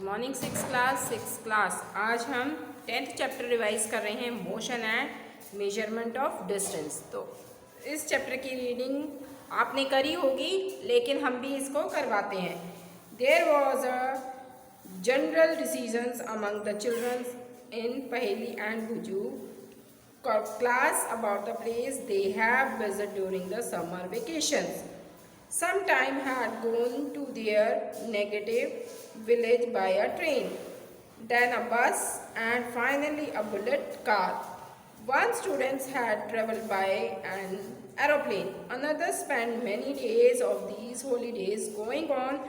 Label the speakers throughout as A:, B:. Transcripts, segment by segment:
A: Morning six class. आज हम 10th chapter revise कर रहे हैं, motion and measurement of distance. तो इस चैप्टर की रीडिंग आपने करी होगी, लेकिन हम भी इसको करवाते हैं। There was a general decisions among the children in Paheli and Boojho class about the place they have visited during the summer vacations. Some time had gone to their native village by a train, then a bus, and finally a bullet car. One student had traveled by an aeroplane. Another spent many days of these holidays going on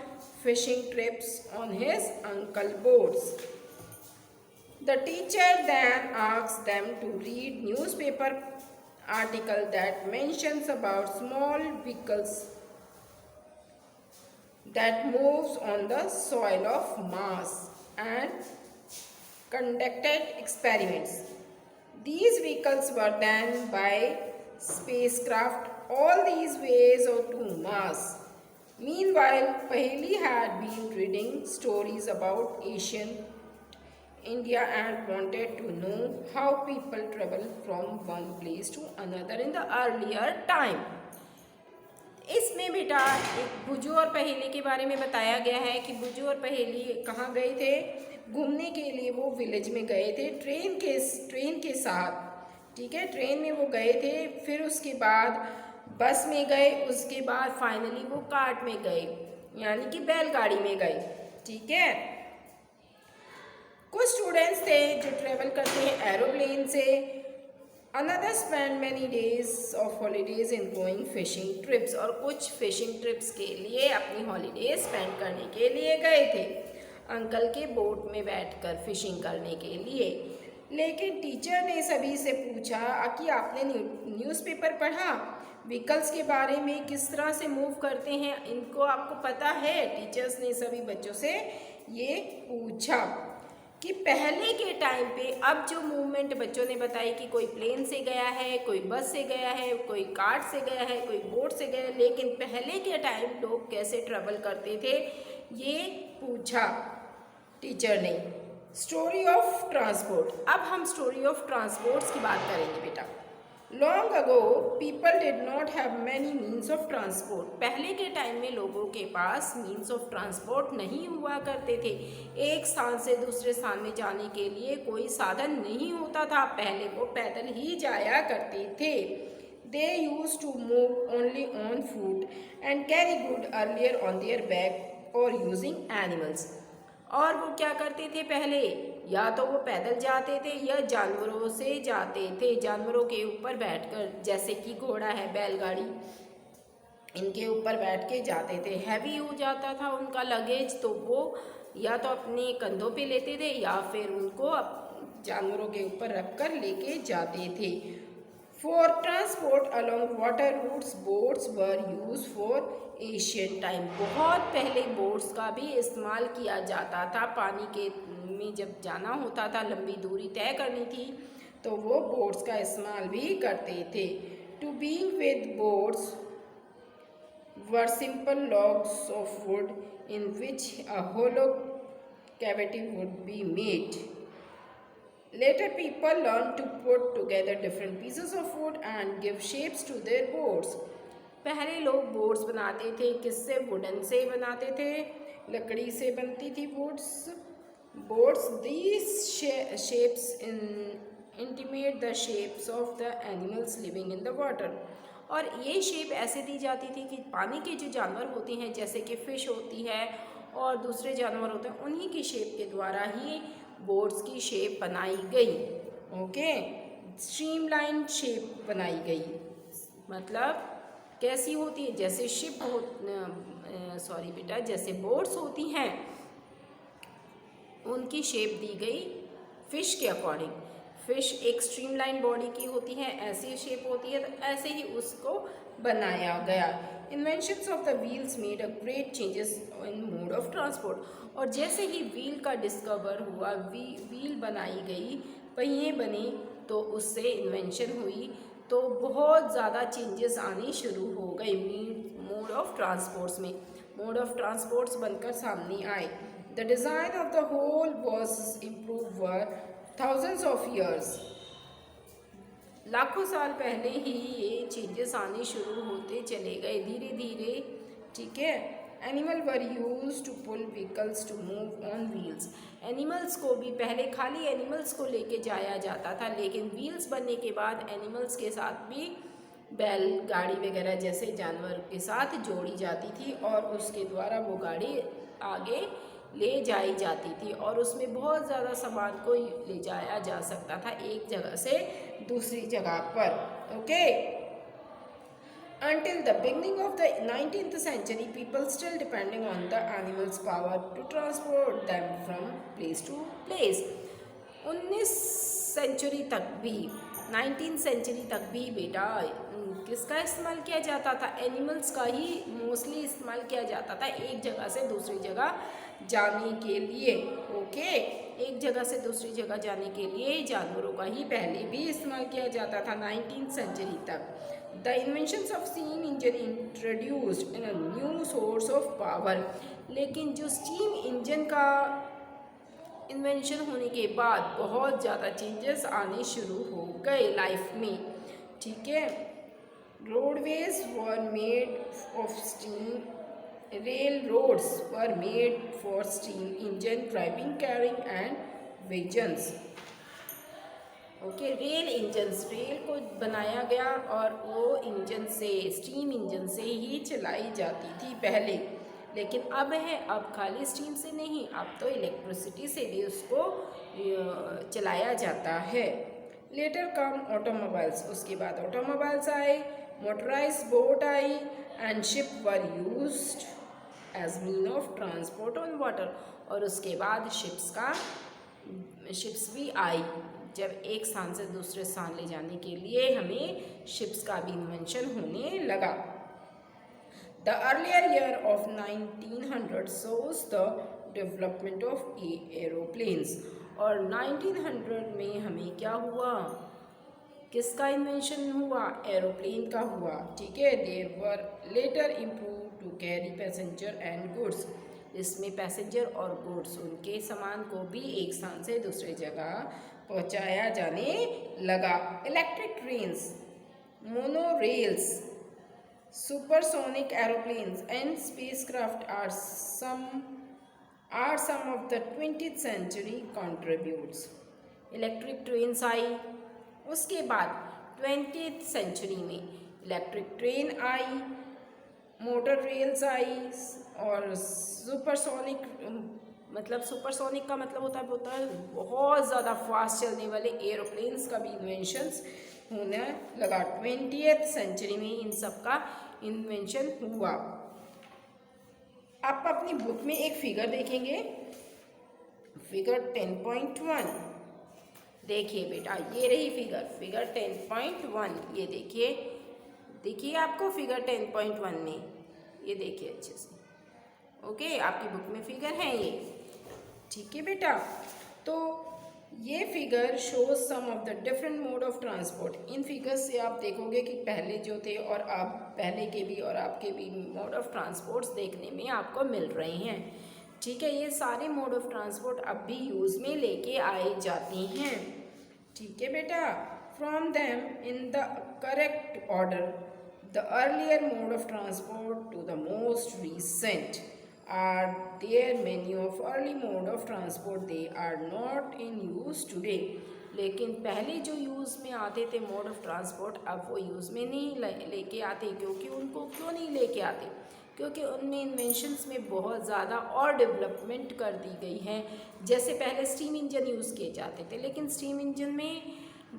A: fishing trips on his uncle's boats. The teacher then asked them to read newspaper article that mentions about small vehicles that moves on the soil of Mars and conducted experiments. These vehicles were then by spacecraft all these ways to Mars. Meanwhile, Paheli had been reading stories about Asian India and wanted to know how people travel from one place to another in the earlier time. इसमें बेटा एक बुजू और पहेली के बारे में बताया गया है कि बुजू और पहेली कहाँ गए थे घूमने के लिए। वो विलेज में गए थे ट्रेन के साथ, ठीक है। ट्रेन में वो गए थे, फिर उसके बाद बस में गए, उसके बाद फाइनली वो कार्ट में गए, यानी कि बैलगाड़ी में गए, ठीक है। कुछ स्टूडेंट्स थे जो ट्रेवल करते हैं एरोप्लेन से। Another spend many days of holidays in going fishing trips, और कुछ फिशिंग ट्रिप्स के लिए अपनी हॉलीडेज स्पेंड करने के लिए गए थे अंकल के बोट में बैठकर फिशिंग करने के लिए। लेकिन टीचर ने सभी से पूछा कि आपने न्यूज़पेपर पढ़ा व्हीकल्स के बारे में, किस तरह से मूव करते हैं, इनको आपको पता है? टीचर्स ने सभी बच्चों से ये पूछा कि पहले के टाइम पे अब जो मूवमेंट बच्चों ने बताई कि कोई प्लेन से गया है, कोई बस से गया है, कोई कार से गया है, कोई बोट से गया है, लेकिन पहले के टाइम लोग कैसे ट्रेवल करते थे ये पूछा टीचर ने। Story of transport. अब हम स्टोरी ऑफ ट्रांसपोर्ट्स की बात करेंगे बेटा। Long ago people did not have many means of transport. पहले के टाइम में लोगों के पास मीन्स ऑफ ट्रांसपोर्ट नहीं हुआ करते थे। एक स्थान से दूसरे स्थान में जाने के लिए कोई साधन नहीं होता था, पहले वो पैदल ही जाया करते थे। They use to move only on foot and carry good earlier on their back और यूजिंग एनिमल्स। और वो क्या करते थे पहले, या तो वो पैदल जाते थे या जानवरों से जाते थे, जानवरों के ऊपर बैठकर, जैसे कि घोड़ा है, बैलगाड़ी, इनके ऊपर बैठ के जाते थे। हैवी हो जाता था उनका लगेज, तो वो या तो अपने कंधों पे लेते थे या फिर उनको जानवरों के ऊपर रख कर लेके जाते थे। For transport along water routes boats were used for Asian time. बहुत पहले बोट्स का भी इस्तेमाल किया जाता था, पानी के में जब जाना होता था, लंबी दूरी तय करनी थी तो वो बोट्स का इस्तेमाल भी करते थे। To being with boats were simple logs of wood in which a hollow cavity would be made. Later people learned to put together different pieces of wood and give shapes to their boats. पहले लोग boats बनाते थे, किससे? Wooden से बनाते थे, लकड़ी से बनती थी boats. These shapes intimate the shapes of the animals living in the water. और ये शेप ऐसे दी जाती थी कि पानी के जो जानवर होते हैं, जैसे कि फिश होती है और दूसरे जानवर होते हैं, उन्हीं की शेप के द्वारा ही बोट्स की शेप बनाई गई। ओके, स्ट्रीमलाइन शेप बनाई गई। मतलब कैसी होती है? जैसे शिप हो, सॉरी बेटा, जैसे बोट्स होती हैं उनकी शेप दी गई फिश के अकॉर्डिंग। फिश एक स्ट्रीमलाइन बॉडी की होती है, ऐसी शेप होती है, तो ऐसे ही उसको बनाया गया। Inventions of the wheels made a great changes in mode of transport. और जैसे ही व्हील का डिस्कवर हुआ, व्हील बनाई गई, पहिए बने, तो उससे इन्वेंशन हुई, तो बहुत ज़्यादा चेंजेस आने शुरू हो गए मोड ऑफ ट्रांसपोर्ट्स में। मोड ऑफ ट्रांसपोर्ट्स बनकर सामने आए। The design of the hull was improve over thousands of years. लाखों साल पहले ही ये चेंजेस आने शुरू होते चले गए धीरे धीरे, ठीक है। Animal were used to pull vehicles to move on wheels. Animals को भी पहले खाली एनिमल्स को लेके जाया जाता था, लेकिन व्हील्स बनने के बाद एनिमल्स के साथ भी बैल गाड़ी वगैरह जैसे जानवर के साथ जोड़ी जाती थी और उसके द्वारा वो गाड़ी आगे ले जाई जाती थी और उसमें बहुत ज़्यादा सामान को ले जाया जा सकता था एक जगह से दूसरी जगह पर, okay. Until the beginning of the 19th century, people still depending on the animals' power to transport them from place to place. 19 century तक भी 19 सेंचुरी तक भी बेटा किसका इस्तेमाल किया जाता था? एनिमल्स का ही मोस्टली इस्तेमाल किया जाता था एक जगह से दूसरी जगह जाने के लिए, ओके। एक जगह से दूसरी जगह जाने के लिए जानवरों का ही पहले भी इस्तेमाल किया जाता था 19th सेंचुरी तक। The inventions of steam engine introduced in a new source of power. लेकिन जो स्टीम इंजन का इन्वेंशन होने के बाद बहुत ज़्यादा चेंजेस आने शुरू हो गए लाइफ में, ठीक है। Roadways were made of steam, railroads were made for steam engine driving, carrying and wagons, okay. Rail engines, rail को बनाया गया और वो इंजन से स्टीम इंजन से ही चलाई जाती थी पहले, लेकिन अब है अब खाली स्टीम से नहीं, अब तो इलेक्ट्रिसिटी से भी उसको चलाया जाता है। लेटर कम ऑटोमोबाइल्स, उसके बाद ऑटोमोबाइल्स आए, मोटराइज बोट आई and ship were used as mean of transport on water. और उसके बाद शिप्स भी आई, जब एक स्थान से दूसरे स्थान ले जाने के लिए हमें शिप्स का भी इन्वेंशन होने लगा। The earlier year of 1900 shows the development of aeroplanes. और 1900 में हमें क्या हुआ? किसका इन्वेंशन हुआ? एरोप्लेन का हुआ, ठीक है। There were later improve to carry passenger and goods. इसमें पैसेंजर और गुड्स उनके सामान को भी एक स्थान से दूसरे जगह पहुंचाया जाने लगा। Electric trains, monorails, supersonic aeroplanes and spacecraft are some of the 20th century contributes. Electric trains आई, उसके बाद 20th सेंचुरी में इलेक्ट्रिक ट्रेन आई, मोटर रेल्स आई और सुपरसोनिक, मतलब सुपरसोनिक का मतलब होता है बहुत ज़्यादा फास्ट चलने वाले एरोप्लेन्स का भी इन्वेंशंस होने लगा। 20th सेंचुरी में इन सब का इन्वेंशन हुआ। आप अपनी बुक में एक फिगर देखेंगे, फिगर 10.1। देखिए बेटा, ये रही फिगर 10.1। ये देखिए आपको फिगर 10.1 में, ये देखिए अच्छे से, ओके। आपकी बुक में फिगर है ये, ठीक है बेटा। तो ये figure shows some of the different mode of transport. इन फिगर्स से आप देखोगे कि पहले जो थे और अब पहले के भी और आपके भी मोड ऑफ ट्रांसपोर्ट्स देखने में आपको मिल रहे हैं, ठीक है। ये सारे मोड ऑफ ट्रांसपोर्ट अब भी यूज़ में लेके आए जाते हैं, ठीक है बेटा। From them in the correct order, the earlier mode of transport to the most recent are there many of early mode of transport, they are not in use today। लेकिन पहले जो यूज़ में आते थे मोड ऑफ ट्रांसपोर्ट, अब वो use में नहीं लेके आते। क्योंकि उनको क्यों नहीं लेके आते? क्योंकि उनमें इन्वेंशंस में बहुत ज़्यादा और डेवलपमेंट कर दी गई है। जैसे पहले स्टीम इंजन यूज़ किए जाते थे, लेकिन स्टीम इंजन में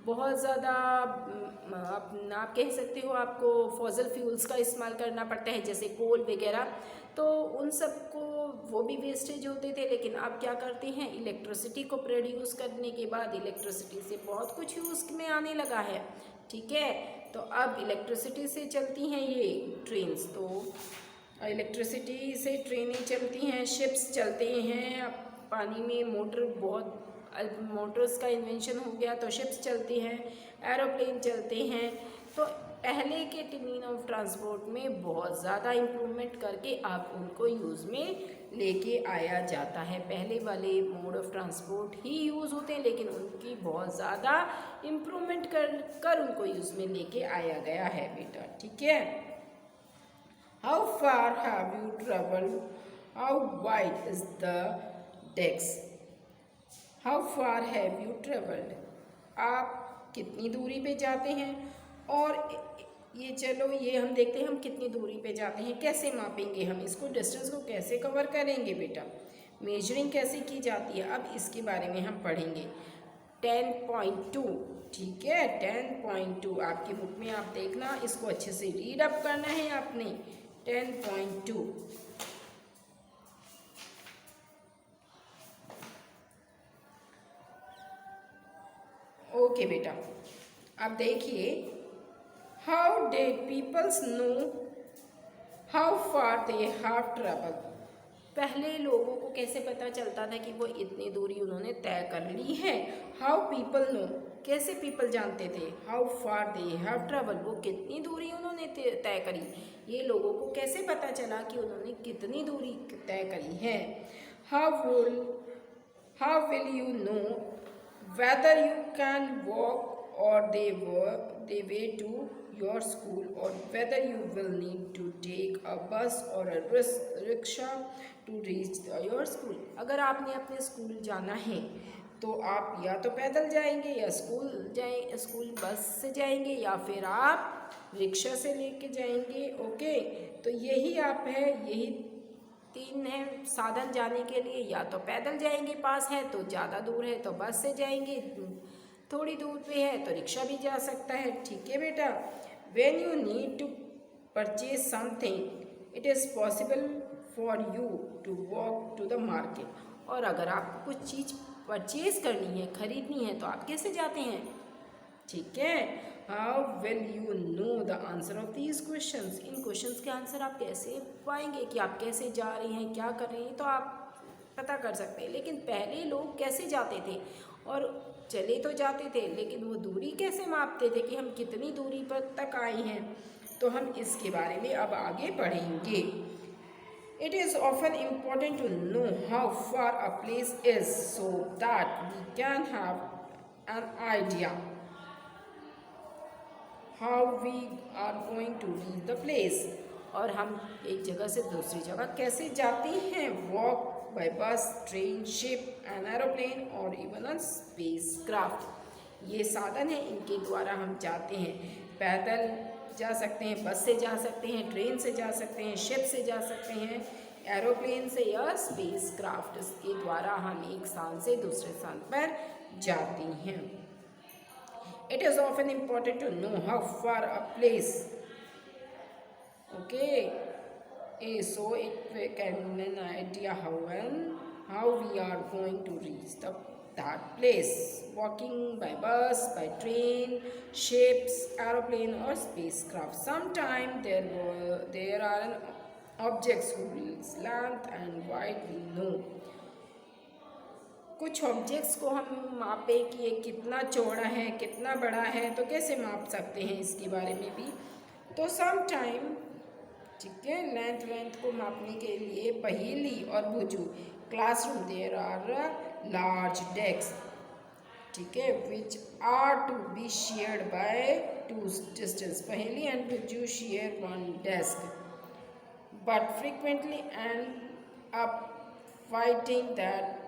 A: बहुत ज़्यादा आप कह सकते हो आपको फॉसिल फ्यूल्स का इस्तेमाल करना पड़ता है, जैसे कोल वगैरह, तो उन सब को वो भी वेस्टेज होते थे। लेकिन अब क्या करते हैं, इलेक्ट्रिसिटी को प्रोड्यूस करने के बाद इलेक्ट्रिसिटी से बहुत कुछ यूज़ में आने लगा है, ठीक है। तो अब इलेक्ट्रिसिटी से चलती हैं ये ट्रेन्स, तो इलेक्ट्रिसिटी से ट्रेनें चलती हैं, शिप्स चलते हैं पानी में, मोटर्स का इन्वेंशन हो गया तो शिप्स चलती हैं, एरोप्लेन चलते हैं। तो पहले के मीन ऑफ ट्रांसपोर्ट में बहुत ज़्यादा इम्प्रूवमेंट करके आप उनको यूज़ में लेके आया जाता है। पहले वाले mode of transport he use होते हैं, लेकिन उनकी बहुत ज़्यादा इम्प्रूवमेंट कर उनको यूज़ में लेके आया गया है बेटा, ठीक है। How far have you travelled, how wide is the desk, how far have you travelled, आप कितनी दूरी पे जाते हैं। और ये चलो ये हम देखते हैं हम कितनी दूरी पे जाते हैं, कैसे मापेंगे हम इसको, डिस्टेंस को कैसे कवर करेंगे बेटा, मेजरिंग कैसे की जाती है, अब इसके बारे में हम पढ़ेंगे। 10.2, ठीक है, 10.2 आपकी बुक में आप देखना, इसको अच्छे से रीड अप करना है आपने। 10.2 ओके बेटा, अब देखिए, how did peoples know how far they have travel, पहले लोगों को कैसे पता चलता था कि वो इतनी दूरी उन्होंने तय कर ली है। हाउ पीपल नो, कैसे पीपल जानते थे, how far they have travel, वो कितनी दूरी उन्होंने तय करी, ये लोगों को कैसे पता चला कि उन्होंने कितनी दूरी तय करी है। How will you know whether you can walk or they way to your school, or whether you will need to take a bus or a rickshaw to reach your school, अगर आपने अपने स्कूल जाना है तो आप या तो पैदल जाएंगे या स्कूल बस से जाएंगे या फिर आप रिक्शा से लेके जाएंगे। ओके, तो यही आप है, यही 3 है साधन जाने के लिए, या तो पैदल जाएंगे, पास है तो ज़्यादा दूर है तो बस से जाएंगे, थोड़ी दूर पे है तो रिक्शा भी जा सकता है, ठीक है बेटा। When you need to purchase something it is possible for you to walk to the market, और अगर आपको कुछ चीज़ परचेज करनी है, खरीदनी है, तो आप कैसे जाते हैं, ठीक है। How will you know the answer of these questions, in questions के आंसर आप कैसे पाएंगे कि आप कैसे जा रहे हैं, क्या कर रहे हैं, तो आप पता कर सकते हैं। लेकिन पहले लोग कैसे जाते थे, और चले तो जाते थे, लेकिन वो दूरी कैसे मापते थे कि हम कितनी दूरी पर तक आए हैं, तो हम इसके बारे में अब आगे पढ़ेंगे। It is often important to know how far a place is so that we can have an idea how we are going to reach the place, और हम एक जगह से दूसरी जगह कैसे जाते हैं, वॉक, बाय बस, ट्रेन, शिप, एन एरोप्लेन और इवन अ स्पेस क्राफ्ट। ये साधन है, इनके द्वारा हम जाते हैं, पैदल जा सकते हैं, बस से जा सकते हैं, ट्रेन से जा सकते हैं, शिप से जा सकते हैं, एरोप्लेन से या स्पेस क्राफ्ट के द्वारा हम एक स्थान से दूसरे स्थान पर जाते हैं। It is often important to know how far a place, okay, is, so it can give an idea how we are going to reach that place, walking, by bus, by train, ships, aeroplane or spacecraft. Sometimes there are objects whose length and width we know, कुछ objects को हम मापे कि ये कितना चौड़ा है, कितना बड़ा है, तो कैसे माप सकते हैं इसके बारे में भी। तो सम टाइम, ठीक है, लेंथ को मापने के लिए पहेली और Boojho, classroom there are large desk, ठीक है, which are to be shared by 2 distance, Paheli and Boojho share 1 desk, but frequently end up fighting that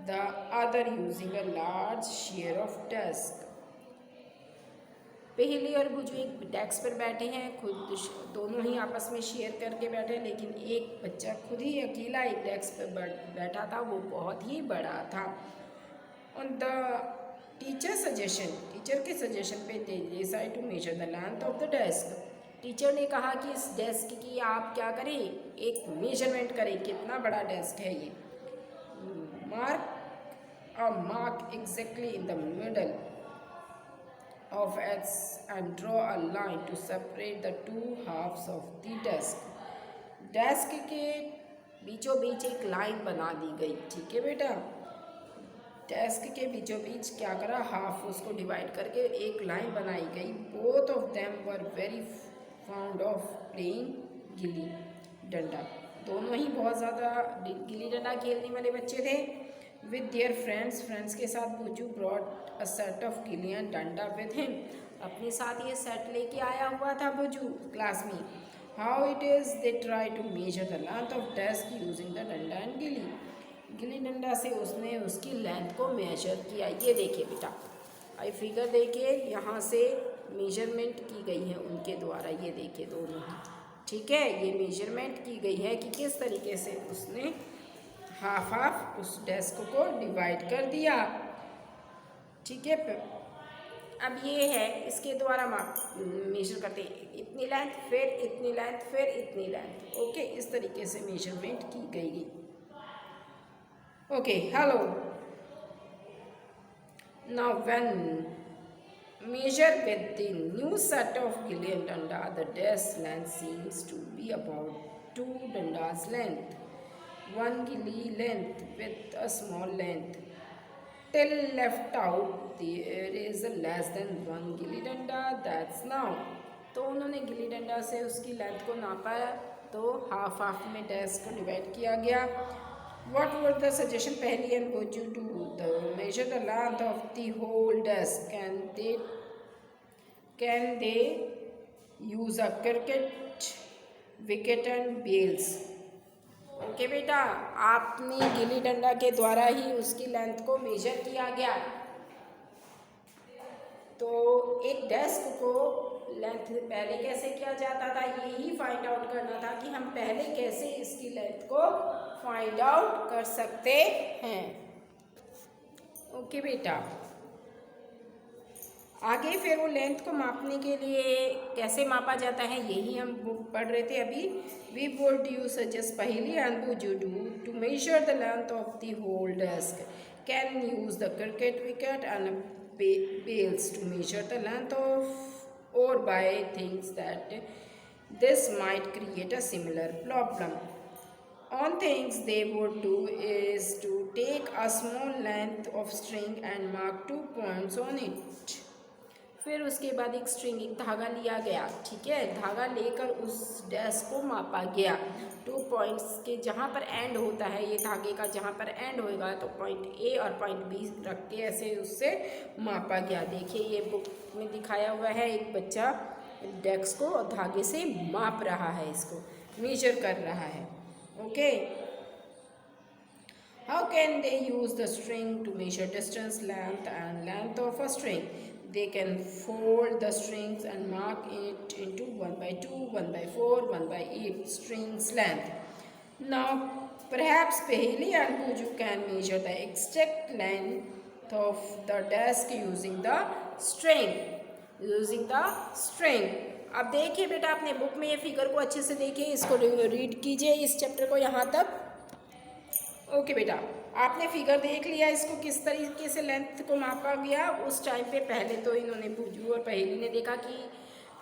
A: the other using a large share of desk। पहेली और बुझू एक डेस्क पर बैठे हैं, खुद दोनों ही आपस में शेयर करके बैठे हैं, लेकिन एक बच्चा खुद ही अकेला एक डेस्क पर बैठा था, वो बहुत ही बड़ा था। ऑन द टीचर के सजेशन पे they decide to measure the length of the desk, teacher ने कहा कि इस डेस्क की आप क्या करें, एक मेजरमेंट करें, कितना बड़ा डेस्क है ये। Mark exactly in the middle of it and draw a line to separate the 2 halves of the desk। Desk के बीचों बीच एक लाइन बना दी गई, ठीक है बेटा, डेस्क के बीचों बीच क्या करा, हाफ उसको डिवाइड करके एक लाइन बनाई गई। Both of them were very found of playing gilli danda, दोनों ही बहुत ज़्यादा गिल्ली डंडा खेलने वाले बच्चे थे। विद देयर फ्रेंड्स के साथ Boojho brought a set of gilli and danda with him, अपने साथ ये सेट लेके आया हुआ था बुजू क्लास में। How it is they try to measure the length of desk using the danda and gilli, gilli डंडा से उसने उसकी लेंथ को मेजर किया। ये देखिए बेटा, आई फिगर देखिए, यहाँ से मेजरमेंट की गई है उनके द्वारा, ये देखिए दोनों ही, ठीक है। ये मेजरमेंट की गई है कि किस तरीके से उसने हाफ हाफ उस डेस्क को डिवाइड कर दिया, ठीक है। अब ये है, इसके द्वारा माप मेजर करते हैं, इतनी लेंथ फिर इतनी लेंथ फिर इतनी लेंथ, ओके। इस तरीके से मेजरमेंट की गई। Okay, hello. Now when measure with the new set of gilli and danda, the desk length seems to be about 2 dandas length, 1 gilli length with a small length. Till left out there is a less than 1 gilli danda, that's now. तो उन्होंने गिल्ली डंडा से उसकी length को नापा, तो half half में desk को divide किया गया। What were the suggestion Pehli and Boju do? The measure the length of the whole desk. Can they use a cricket wicket and bails? Okay बेटा, आपने गिल्ली डंडा के द्वारा ही उसकी लेंथ को मेजर किया गया। तो एक डेस्क को लेंथ पहले कैसे किया जाता था, यही फाइंड आउट करना था कि हम पहले कैसे इसकी लेंथ को फाइंड आउट कर सकते हैं। ओके बेटा, आगे फिर वो लेंथ को मापने के लिए कैसे मापा जाता है, यही हम पढ़ रहे थे अभी। We would you suggest Paheli and would you do to measure the length of the whole desk, can use the cricket wicket and bails to measure the length of or by things that this might create a similar problem. On things they would do is to take a small length of string and mark 2 points on it. फिर उसके बाद एक string, एक धागा लिया गया, ठीक है। धागा लेकर उस डेस्क को मापा गया। 2 पॉइंट्स के जहाँ पर एंड होता है, ये धागे का जहाँ पर एंड होएगा, तो पॉइंट ए और पॉइंट बी रख के ऐसे उससे मापा गया। देखिए ये बुक में दिखाया हुआ है, एक बच्चा डेस्क को धागे से माप रहा है, इसको मेजर कर रहा है, okay. How can they use the string to measure distance, length and length of a string? They can fold the strings and mark it into 1 by 2, 1 by 4, 1 by 8 strings length. Now, perhaps Pehli and Buju can measure the exact length of the desk using the string. अब देखिए बेटा, अपने book में ये figure को अच्छे से देखिए, इसको रीड कीजिए, इस चैप्टर को यहाँ तक। ओके बेटा, आपने फिगर देख लिया, इसको किस तरीके से लेंथ को मापा गया। उस टाइम पे पहले तो इन्होंने बुजू और पहेली ने देखा कि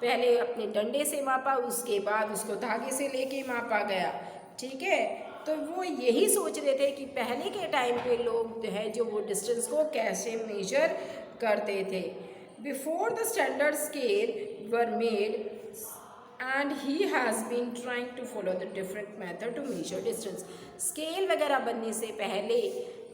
A: पहले अपने डंडे से मापा, उसके बाद उसको धागे से लेके मापा गया, ठीक है। तो वो यही सोच रहे थे कि पहले के टाइम पे लोग जो है, जो वो डिस्टेंस को कैसे मेजर करते थे। Before the standard scale were made and he has been trying to follow the different method to measure distance. Scale वगैरह बनने से पहले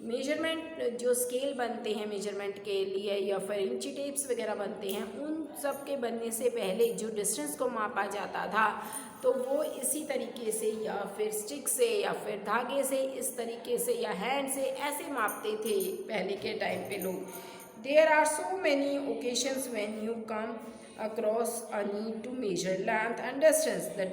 A: मेजरमेंट, जो स्केल बनते हैं मेजरमेंट के लिए या फिर इंची टेप्स वगैरह बनते हैं, उन सब के बनने से पहले जो डिस्टेंस को मापा जाता था, तो वो इसी तरीके से या फिर स्टिक से या फिर धागे से, इस तरीके से या हैंड से ऐसे मापते थे पहले के टाइम पे लोग। There are so many occasions when you come across a need to measure length and distance. The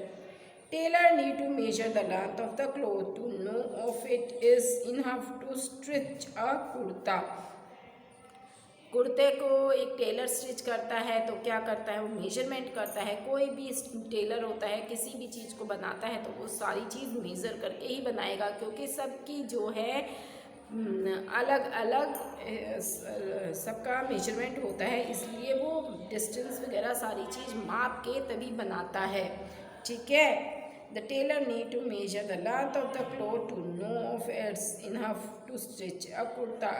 A: tailor need to measure the length of the cloth to know if it is enough to stitch a kurta. कुर्ते को एक Taylor stitch करता है तो क्या करता है, वो मेजरमेंट करता है। कोई भी टेलर होता है, किसी भी चीज़ को बनाता है तो वो सारी चीज़ मेज़र करके ही बनाएगा, क्योंकि सबकी जो है अलग अलग सबका मेजरमेंट होता है, इसलिए वो डिस्टेंस वगैरह सारी चीज़ माप के तभी बनाता है, ठीक है। The tailor need to measure the length of the cloth to know if it's enough to stitch a kurta.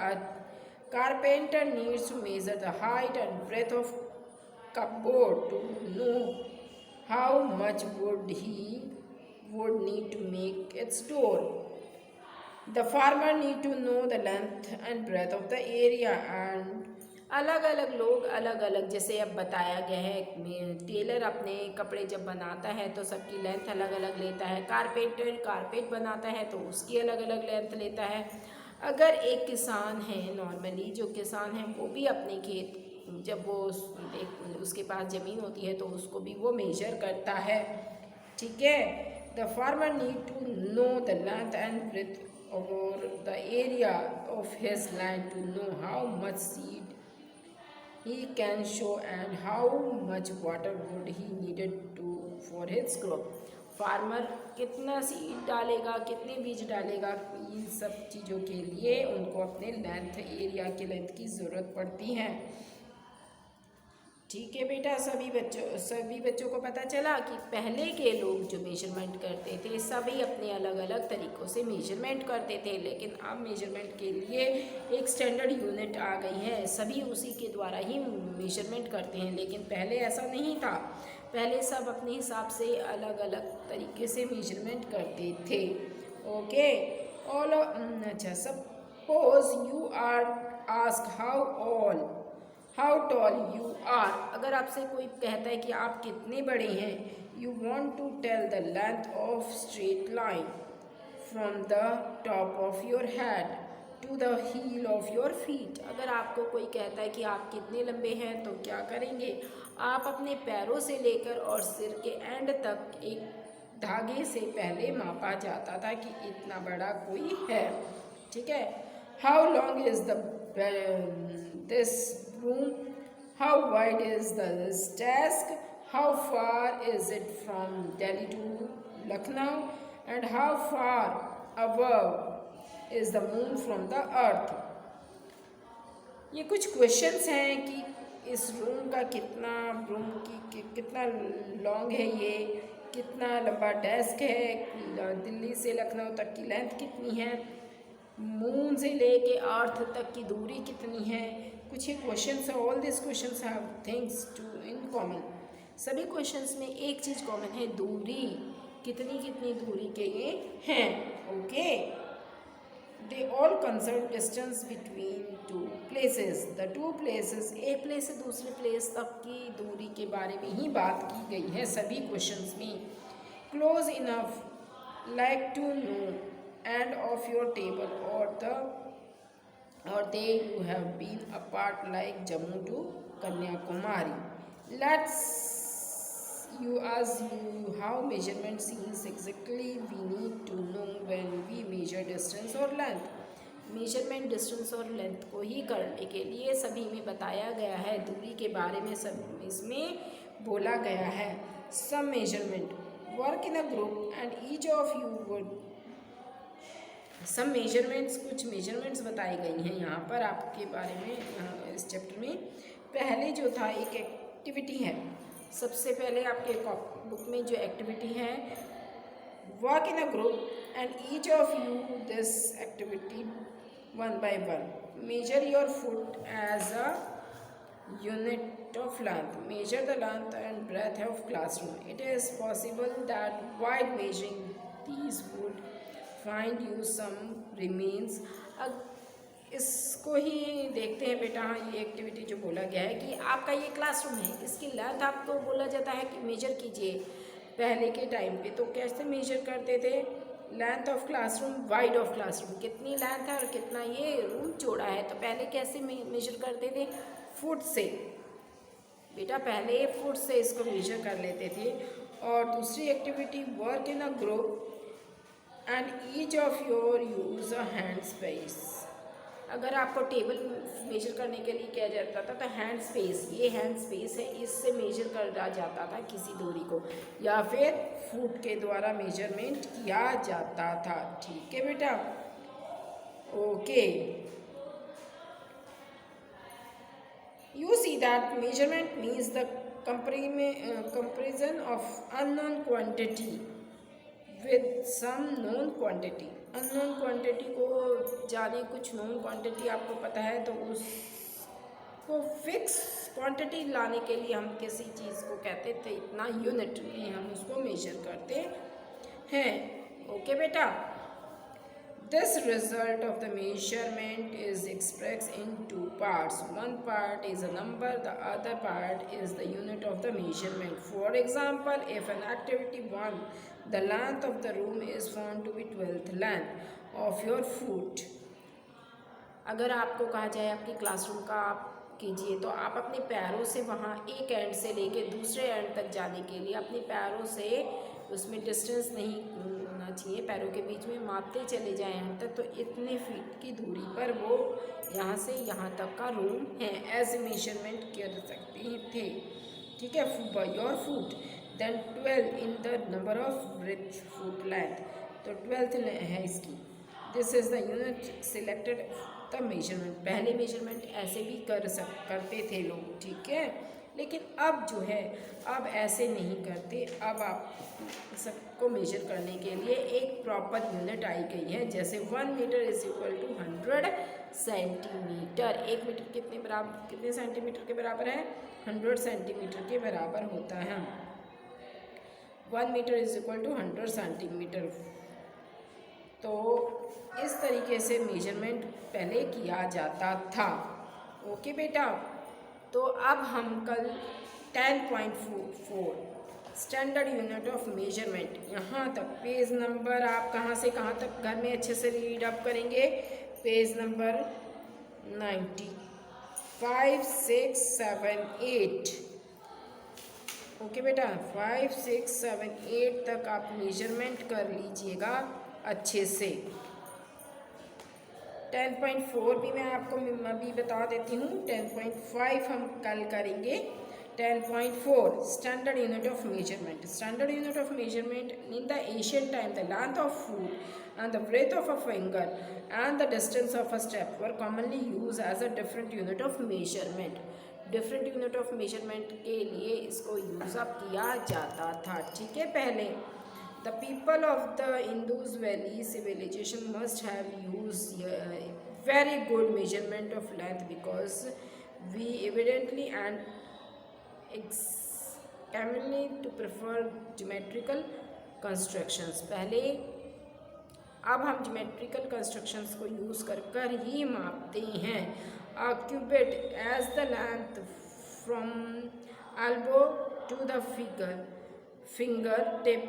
A: Carpenter needs to measure the height and breadth of cupboard to know how much wood he wood need to make its door. The farmer need to know the length and breadth of the area and अलग अलग लोग अलग अलग, जैसे अब बताया गया है, टेलर अपने कपड़े जब बनाता है तो सबकी लेंथ अलग अलग लेता है, कारपेंटर कारपेट बनाता है तो उसकी अलग अलग लेंथ लेता है। अगर एक किसान है, नॉर्मली जो किसान है वो भी अपने खेत जब वो उसके पास ज़मीन होती है तो उसको भी वो मेजर करता है, ठीक है। The farmer need to know the length and breadth और the area of his land to know how much seed he can show and how much water would he needed to for his crop. Farmer कितना seed डालेगा, कितने बीज डालेगा, इन सब चीज़ों के लिए उनको अपने लेंथ एरिया के लेंथ की ज़रूरत पड़ती है, ठीक है बेटा। सभी बच्चों को पता चला कि पहले के लोग जो मेजरमेंट करते थे सभी अपने अलग अलग तरीक़ों से मेजरमेंट करते थे, लेकिन अब मेजरमेंट के लिए एक स्टैंडर्ड यूनिट आ गई है, सभी उसी के द्वारा ही मेजरमेंट करते हैं। लेकिन पहले ऐसा नहीं था, पहले सब अपने हिसाब से अलग अलग तरीके से मेजरमेंट करते थे, ओके। ऑल अच्छा, suppose you are ask how tall you are. अगर आपसे कोई कहता है कि आप कितने बड़े हैं, you want to tell the length of straight line from the top of your head to the heel of your feet. अगर आपको कोई कहता है कि आप कितने लंबे हैं तो क्या करेंगे, आप अपने पैरों से लेकर और सिर के एंड तक एक धागे से पहले मापा जाता था कि इतना बड़ा कोई है, ठीक है। How long is this room, how wide is this desk, how far is it from Delhi to Lucknow, and how far above is the moon from the earth। ये कुछ क्वेश्चंस हैं कि इस रूम का कितना लॉन्ग है, ये कितना लंबा डेस्क है, दिल्ली से लखनऊ तक की लेंथ कितनी है, मून से लेके अर्थ तक की दूरी कितनी है। कुछ ही क्वेश्चंस है, all this questions have things two in common. सभी क्वेश्चंस में एक चीज़ कॉमन है, दूरी, कितनी कितनी दूरी के ये हैं, okay. They all concern distance between two places. The two places, एक प्लेस से दूसरे प्लेस तक की दूरी के बारे में ही बात की गई है सभी क्वेश्चंस में। Close enough like to know end of your table or they you have been apart like Jammu to Kanyakumari. Let's you ask you how measurement seems exactly we need to know when we measure distance or length. Measurement distance और length को ही करने के लिए सभी में बताया गया है, दूरी के बारे में सब इसमें बोला गया है। Some measurement work in a group and each of you would sub measurements, कुछ मेजरमेंट्स बताई गई हैं यहाँ पर आपके बारे में इस चैप्टर में। पहले जो था एक एक्टिविटी है, सबसे पहले आपके बुक में जो एक्टिविटी है, work in a group and each of you this activity one by one, measure your foot as a unit of length, measure the length and breadth of classroom. It is possible that wide measuring these would find you some remains. अब इसको ही देखते हैं बेटा। ये activity जो बोला गया है कि आपका ये क्लासरूम है, इसकी लेंथ आपको बोला जाता है कि मेजर कीजिए। पहले के टाइम पे तो कैसे मेजर करते थे, length of classroom, wide of classroom, कितनी लेंथ है और कितना ये रूम चौड़ा है, तो पहले कैसे मेजर करते थे, फुट से बेटा, पहले फुट से इसको मेजर कर लेते थे। और दूसरी activity work in a group and each of your use a hand space. अगर आपको टेबल मेजर करने के लिए किया जाता था तो हैंड स्पेस, ये हैंड स्पेस है, इससे मेजर करा जाता था किसी दूरी को, या फिर फुट के द्वारा मेजरमेंट किया जाता था। ठीक है बेटा, okay. You see that measurement means the comparison of unknown quantity with some known quantity। Unknown quantity को जाने, कुछ नोन क्वांटिटी आपको पता है तो उसको फिक्स क्वांटिटी लाने के लिए हम किसी चीज़ को कहते थे इतना यूनिट में हम उसको मेजर करते हैं। ओके बेटा, this result of the measurement is expressed in two parts. One part is a number, the other part is the unit of the measurement. For example, if an activity 1, the length of the room is found to be 12th length of your foot. अगर आपको कहा जाए आपकी classroom का आप कीजिए, तो आप अपने पैरों से वहाँ एक एंड से लेके दूसरे एंड तक जाने के लिए अपने पैरों से, उसमें डिस्टेंस नहीं होना चाहिए, पैरों के बीच में मापते चले जाएं एंड तक, तो इतने फीट की दूरी पर वो यहाँ से यहाँ तक का रूम है एज मेजरमेंट कर सकते थे। ठीक है, by your foot then 12 in the number of breadth foot length, तो 12 है इसकी। This is the unit selected the measurement. पहले मेजरमेंट ऐसे भी करते थे लोग, ठीक है, लेकिन अब जो है अब ऐसे नहीं करते। अब आप सबको मेजर करने के लिए एक प्रॉपर यूनिट आई गई है, जैसे 1 metre is equal to 100 centimetre. 1 metre कितने सेंटीमीटर के बराबर है? 100 सेंटीमीटर के बराबर होता है। 1 metre is equal to 100 centimetre. तो इस तरीके से मेजरमेंट पहले किया जाता था। ओके बेटा, तो अब हम कल 10.4 स्टैंडर्ड यूनिट ऑफ मेजरमेंट, यहाँ तक पेज नंबर आप कहाँ से कहाँ तक घर में अच्छे से रीड अप करेंगे? Page number 90, 5, 6, 7, 8। ओके बेटा, 5, 6, 7, 8 तक आप मेजरमेंट कर लीजिएगा अच्छे से। 10.4 भी मैं आपको अभी बता देती हूँ। 10.5 हम कल करेंगे। 10.4 standard unit of measurement. Standard unit of measurement in the Asian time the length of foot and the breadth of a finger and the distance of a step were commonly used as a different unit of measurement. Different unit of measurement के लिए इसको use up किया जाता था। ठीक है, पहले the people of the Indus valley civilisation must have use very good measurement of length because we evidently and extremely to prefer geometrical constructions. पहले अब हम ज्योमेट्रिकल कंस्ट्रक्शंस को यूज़ कर ही मापते हैं। Cubit as the length from elbow to the finger tip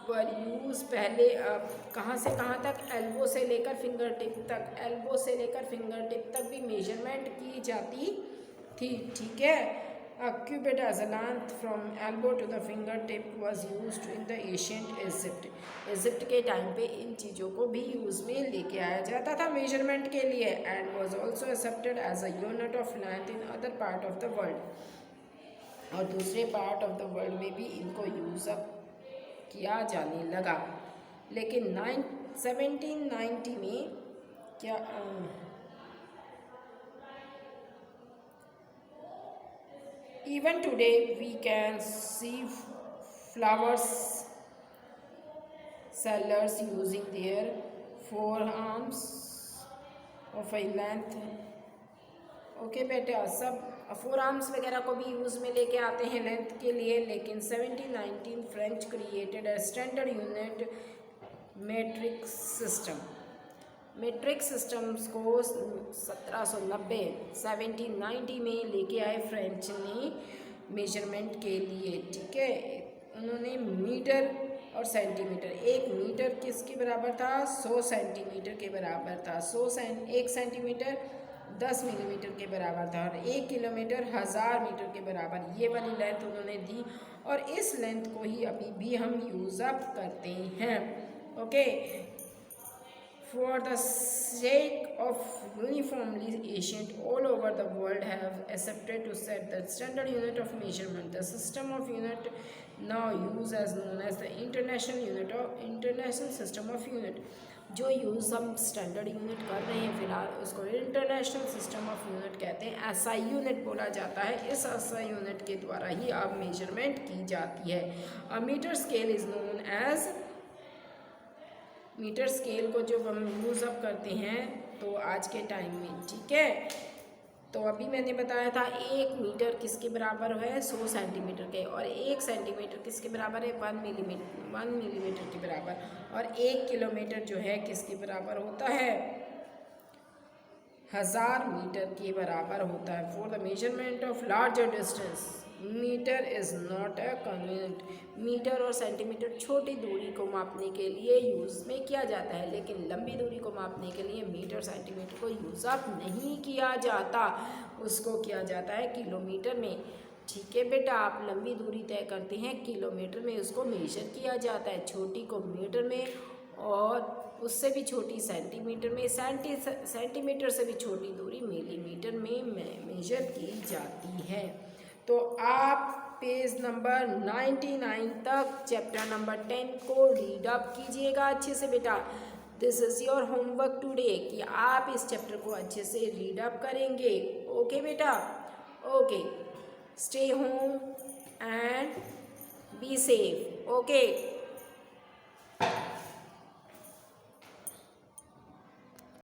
A: were use. पहले अब कहाँ से कहाँ तक? एल्बो से लेकर फिंगर टिप तक। एल्बो से लेकर फिंगर टिप तक भी मेजरमेंट की जाती थी। ठीक है, cubit as a length from elbow to the finger tip was used in the ancient Egypt. Egypt के टाइम पे इन चीज़ों को भी यूज़ में लेके आया जाता था मेजरमेंट के लिए। And was also accepted as a unit of length in other part of the world. और दूसरे पार्ट ऑफ द वर्ल्ड में भी इनको यूज़ अप किया जाने लगा। लेकिन 1790 में क्या even today we can see flowers sellers using their forearms of a length। Okay बेटा, सब फोर आर्म्स वगैरह को भी यूज़ में लेके आते हैं लेंथ के लिए। लेकिन 1719 French created a standard unit metric system. Metric systems को 1790 में लेके आए फ्रेंच ने मेजरमेंट के लिए। ठीक है, उन्होंने मीटर और सेंटीमीटर। 1 मीटर किसके बराबर था? 100 सेंटीमीटर के बराबर था। 1 सेंटीमीटर 10 मिलीमीटर के बराबर था। और 1 किलोमीटर 1000 मीटर के बराबर, ये वाली लेंथ उन्होंने दी। और इस लेंथ को ही अभी भी हम यूज़ अप करते हैं। Okay, for the sake of uniformly ancient all over the world have accepted to set the standard unit of measurement. The system of unit now used as known as the international system of unit। जो use हम standard unit कर रहे हैं फिलहाल, उसको international system of unit कहते हैं। SI unit बोला जाता है। इस एसआई यूनिट के द्वारा ही अब मेजरमेंट की जाती है। A metre scale is known as, metre scale को जब हम यूज़ अप करते हैं तो आज के टाइम में, ठीक है, तो अभी मैंने बताया था 1 मीटर किसके बराबर है 100 सेंटीमीटर के, और 1 सेंटीमीटर किसके बराबर है 1 मिलीमीटर के बराबर, और 1 किलोमीटर जो है किसके बराबर होता है 1000 मीटर के बराबर होता है। For the measurement of larger distance metre is not a convenient. Metre और सेंटीमीटर छोटी दूरी को मापने के लिए यूज़ में किया जाता है, लेकिन लंबी दूरी को मापने के लिए मीटर सेंटीमीटर को यूज़ अप नहीं किया जाता, उसको किया जाता है किलोमीटर में। ठीक है बेटा, आप लंबी दूरी तय करते हैं किलोमीटर में, उसको मेजर किया जाता है, छोटी को मीटर में और उससे भी छोटी सेंटीमीटर में, सेंटीमीटर से भी छोटी दूरी मिलीमीटर में मेजर की जाती है। तो आप पेज नंबर 99 तक चैप्टर नंबर 10 को रीड अप कीजिएगा अच्छे से बेटा। This is your homework today कि आप इस चैप्टर को अच्छे से रीड अप करेंगे। ओके बेटा, okay, stay home and be safe. Okay.